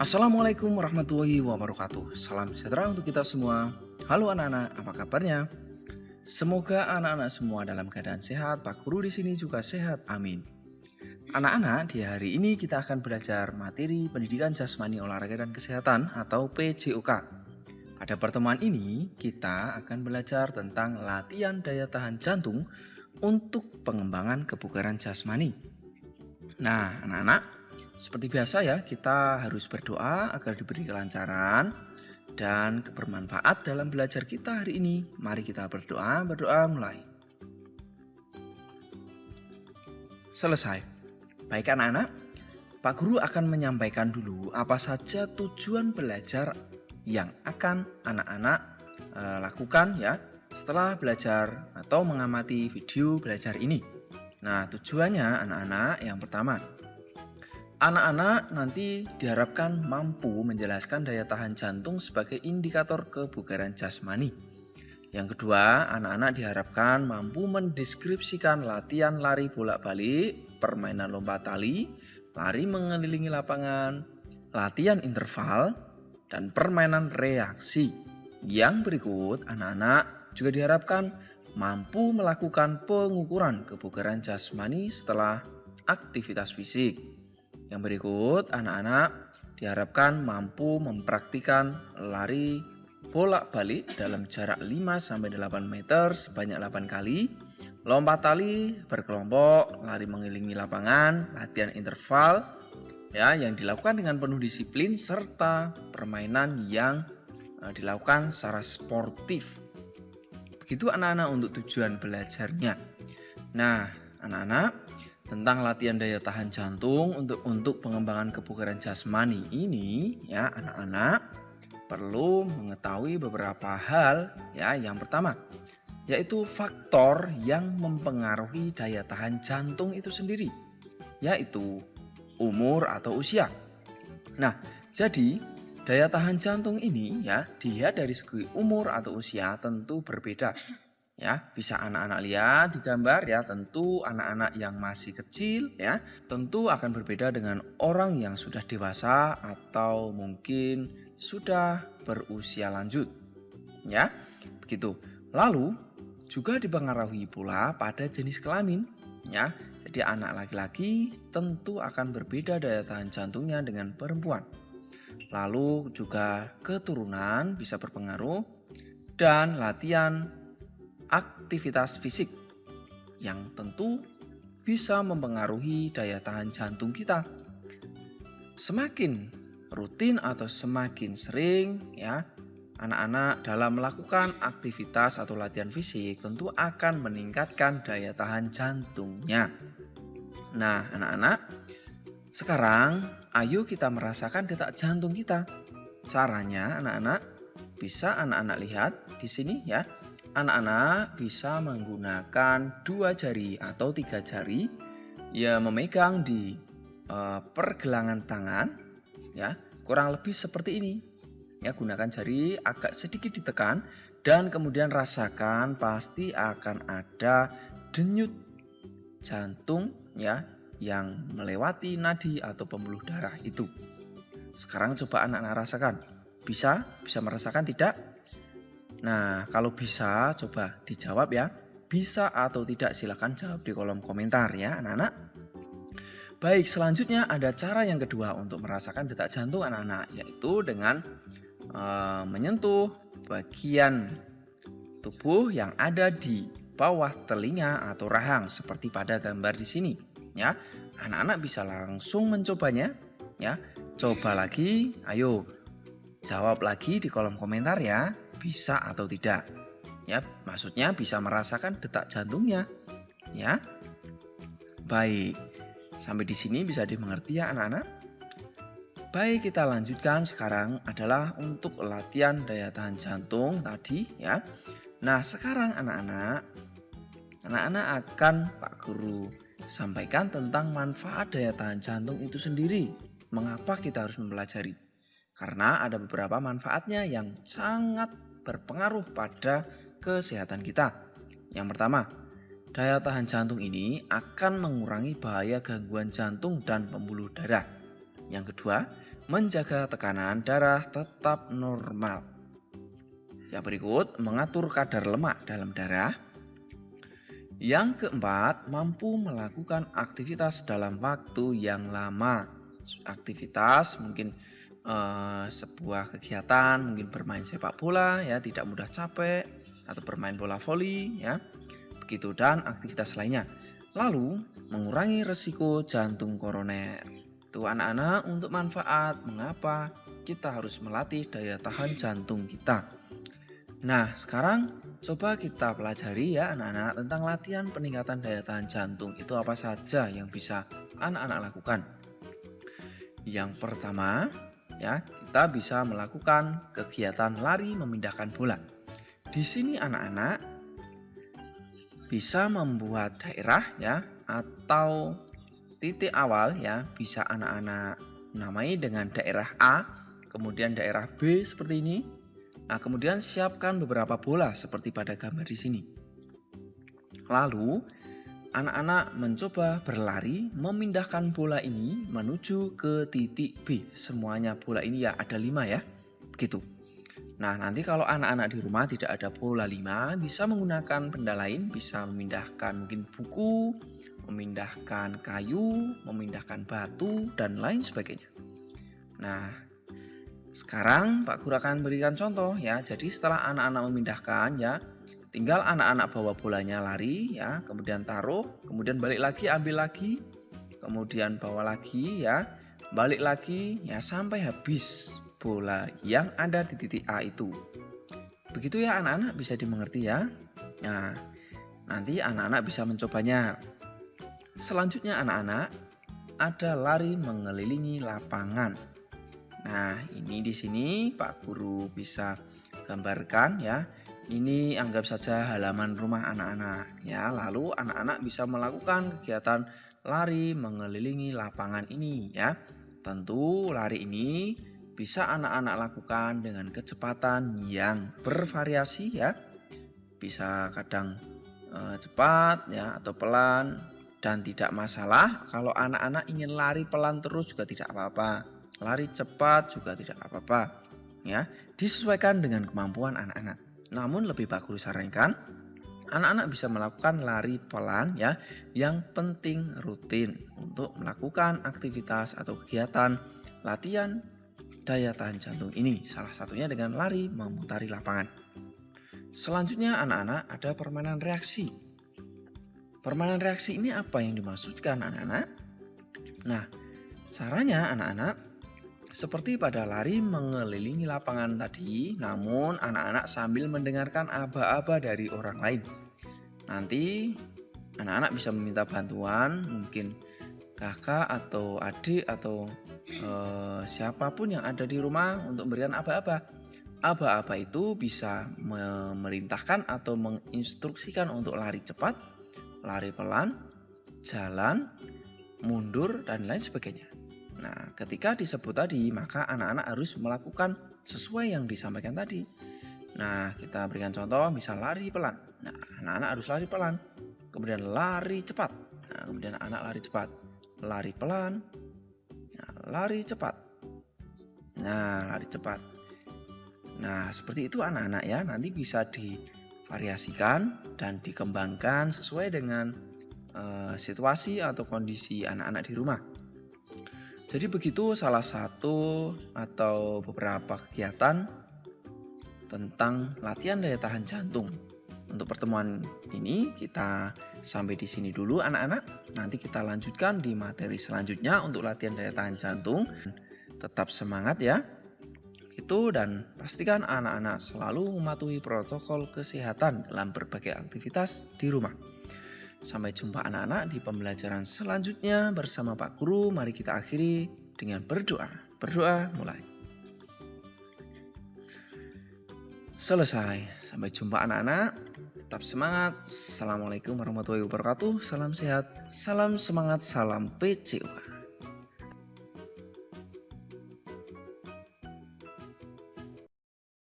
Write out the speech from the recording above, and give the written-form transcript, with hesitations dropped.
Assalamualaikum warahmatullahi wabarakatuh. Salam sejahtera untuk kita semua. Halo anak-anak, apa kabarnya? Semoga anak-anak semua dalam keadaan sehat. Pak Guru di sini juga sehat. Amin. Anak-anak, di hari ini kita akan belajar materi pendidikan jasmani olahraga dan kesehatan atau PJOK. Pada pertemuan ini, kita akan belajar tentang latihan daya tahan jantung untuk pengembangan kebugaran jasmani. Nah, anak-anak, seperti biasa ya, kita harus berdoa agar diberi kelancaran dan bermanfaat dalam belajar kita hari ini. Mari kita berdoa mulai. Selesai. Baik anak-anak, Pak Guru akan menyampaikan dulu apa saja tujuan belajar yang akan anak-anak lakukan ya setelah belajar atau mengamati video belajar ini. Nah, tujuannya anak-anak yang pertama, anak-anak nanti diharapkan mampu menjelaskan daya tahan jantung sebagai indikator kebugaran jasmani. Yang kedua, anak-anak diharapkan mampu mendeskripsikan latihan lari bolak-balik, permainan lompat tali, lari mengelilingi lapangan, latihan interval, dan permainan reaksi. Yang berikut, anak-anak juga diharapkan mampu melakukan pengukuran kebugaran jasmani setelah aktivitas fisik. Yang berikut, anak-anak diharapkan mampu mempraktikkan lari bolak-balik dalam jarak 5-8 meter sebanyak 8 kali, lompat tali berkelompok, lari mengelilingi lapangan, latihan interval ya yang dilakukan dengan penuh disiplin serta permainan yang dilakukan secara sportif. Begitu anak-anak untuk tujuan belajarnya. Nah, anak-anak, tentang latihan daya tahan jantung untuk pengembangan kebugaran jasmani ini ya anak-anak perlu mengetahui beberapa hal ya. Yang pertama yaitu faktor yang mempengaruhi daya tahan jantung itu sendiri, yaitu umur atau usia. Nah, jadi daya tahan jantung ini ya dilihat dari segi umur atau usia tentu berbeda. Ya, bisa anak-anak lihat di gambar ya, tentu anak-anak yang masih kecil ya, tentu akan berbeda dengan orang yang sudah dewasa atau mungkin sudah berusia lanjut. Ya, begitu. Lalu juga dipengaruhi pula pada jenis kelamin ya. Jadi anak laki-laki tentu akan berbeda daya tahan jantungnya dengan perempuan. Lalu juga keturunan bisa berpengaruh dan latihan aktivitas fisik yang tentu bisa mempengaruhi daya tahan jantung kita. Semakin rutin atau semakin sering ya anak-anak dalam melakukan aktivitas atau latihan fisik tentu akan meningkatkan daya tahan jantungnya. Nah, anak-anak, sekarang ayo kita merasakan detak jantung kita. Caranya anak-anak bisa anak-anak lihat di sini ya. Anak-anak bisa menggunakan 2 jari atau 3 jari ya memegang di pergelangan tangan ya, kurang lebih seperti ini. Ya, gunakan jari agak sedikit ditekan dan kemudian rasakan pasti akan ada denyut jantung ya yang melewati nadi atau pembuluh darah itu. Sekarang coba anak-anak rasakan. Bisa merasakan tidak? Nah, kalau bisa coba dijawab ya. Bisa atau tidak silahkan jawab di kolom komentar ya anak-anak. Baik, selanjutnya ada cara yang kedua untuk merasakan detak jantung anak-anak, yaitu dengan menyentuh bagian tubuh yang ada di bawah telinga atau rahang seperti pada gambar di sini ya. Anak-anak bisa langsung mencobanya ya. Coba lagi, ayo jawab lagi di kolom komentar ya. Bisa atau tidak ya, maksudnya bisa merasakan detak jantungnya ya. Baik, sampai di sini bisa dimengerti ya anak-anak. Baik, kita lanjutkan sekarang adalah untuk latihan daya tahan jantung tadi ya. Nah, sekarang anak-anak akan Pak Guru sampaikan tentang manfaat daya tahan jantung itu sendiri. Mengapa kita harus mempelajari? Karena ada beberapa manfaatnya yang sangat berpengaruh pada kesehatan kita. Yang pertama, daya tahan jantung ini akan mengurangi bahaya gangguan jantung dan pembuluh darah. Yang kedua, menjaga tekanan darah tetap normal. Yang berikut, mengatur kadar lemak dalam darah. Yang keempat, mampu melakukan aktivitas dalam waktu yang lama. Aktivitas mungkin sebuah kegiatan, mungkin bermain sepak bola ya, tidak mudah capek, atau bermain bola voli ya. Begitu, dan aktivitas lainnya. Lalu, mengurangi risiko jantung koroner. Itu anak-anak untuk manfaat mengapa kita harus melatih daya tahan jantung kita. Nah, sekarang coba kita pelajari ya anak-anak tentang latihan peningkatan daya tahan jantung. Itu apa saja yang bisa anak-anak lakukan. Yang pertama, ya, kita bisa melakukan kegiatan lari memindahkan bola. Di sini anak-anak bisa membuat daerah ya atau titik awal ya, bisa anak-anak namai dengan daerah A, kemudian daerah B seperti ini. Nah, kemudian siapkan beberapa bola seperti pada gambar di sini. Lalu, anak-anak mencoba berlari memindahkan bola ini menuju ke titik B. Semuanya bola ini ya ada 5 ya. Begitu. Nah, nanti kalau anak-anak di rumah tidak ada bola 5, bisa menggunakan benda lain, bisa memindahkan mungkin buku, memindahkan kayu, memindahkan batu, dan lain sebagainya. Nah, sekarang Pak Guru akan berikan contoh ya. Jadi setelah anak-anak memindahkan ya, tinggal anak-anak bawa bolanya lari ya, kemudian taruh, kemudian balik lagi, ambil lagi, kemudian bawa lagi ya, balik lagi ya sampai habis bola yang ada di titik A itu. Begitu ya anak-anak, bisa dimengerti ya. Nah, nanti anak-anak bisa mencobanya. Selanjutnya anak-anak ada lari mengelilingi lapangan. Nah, ini di sini Pak Guru bisa gambarkan ya. Ini anggap saja halaman rumah anak-anak ya. Lalu anak-anak bisa melakukan kegiatan lari mengelilingi lapangan ini ya. Tentu lari ini bisa anak-anak lakukan dengan kecepatan yang bervariasi ya. Bisa kadang cepat ya atau pelan, dan tidak masalah kalau anak-anak ingin lari pelan terus juga tidak apa-apa. Lari cepat juga tidak apa-apa ya, disesuaikan dengan kemampuan anak-anak. Namun lebih Pak Guru sarankan anak-anak bisa melakukan lari pelan ya, yang penting rutin untuk melakukan aktivitas atau kegiatan latihan daya tahan jantung ini, salah satunya dengan lari memutari lapangan. Selanjutnya anak-anak ada permainan reaksi. Permainan reaksi ini apa yang dimaksudkan anak-anak? Nah, caranya anak-anak seperti pada lari mengelilingi lapangan tadi, namun anak-anak sambil mendengarkan aba-aba dari orang lain. Nanti anak-anak bisa meminta bantuan, mungkin kakak atau adik atau siapapun yang ada di rumah untuk memberikan aba-aba. Aba-aba itu bisa memerintahkan atau menginstruksikan untuk lari cepat, lari pelan, jalan, mundur, dan lain sebagainya. Nah, ketika disebut tadi, maka anak-anak harus melakukan sesuai yang disampaikan tadi. Nah, kita berikan contoh, misal lari pelan. Nah, anak-anak harus lari pelan. Kemudian lari cepat. Nah, kemudian anak lari cepat. Lari pelan. Nah, lari cepat. Nah, lari cepat. Nah, seperti itu anak-anak ya. Nanti bisa divariasikan dan dikembangkan sesuai dengan situasi atau kondisi anak-anak di rumah. Jadi begitu salah satu atau beberapa kegiatan tentang latihan daya tahan jantung. Untuk pertemuan ini kita sampai di sini dulu anak-anak. Nanti kita lanjutkan di materi selanjutnya untuk latihan daya tahan jantung. Tetap semangat ya. Itu, dan pastikan anak-anak selalu mematuhi protokol kesehatan dalam berbagai aktivitas di rumah. Sampai jumpa anak-anak di pembelajaran selanjutnya bersama Pak Guru. Mari kita akhiri dengan berdoa. Berdoa mulai. Selesai. Sampai jumpa anak-anak. Tetap semangat. Assalamualaikum warahmatullahi wabarakatuh. Salam sehat, salam semangat, salam PCUK.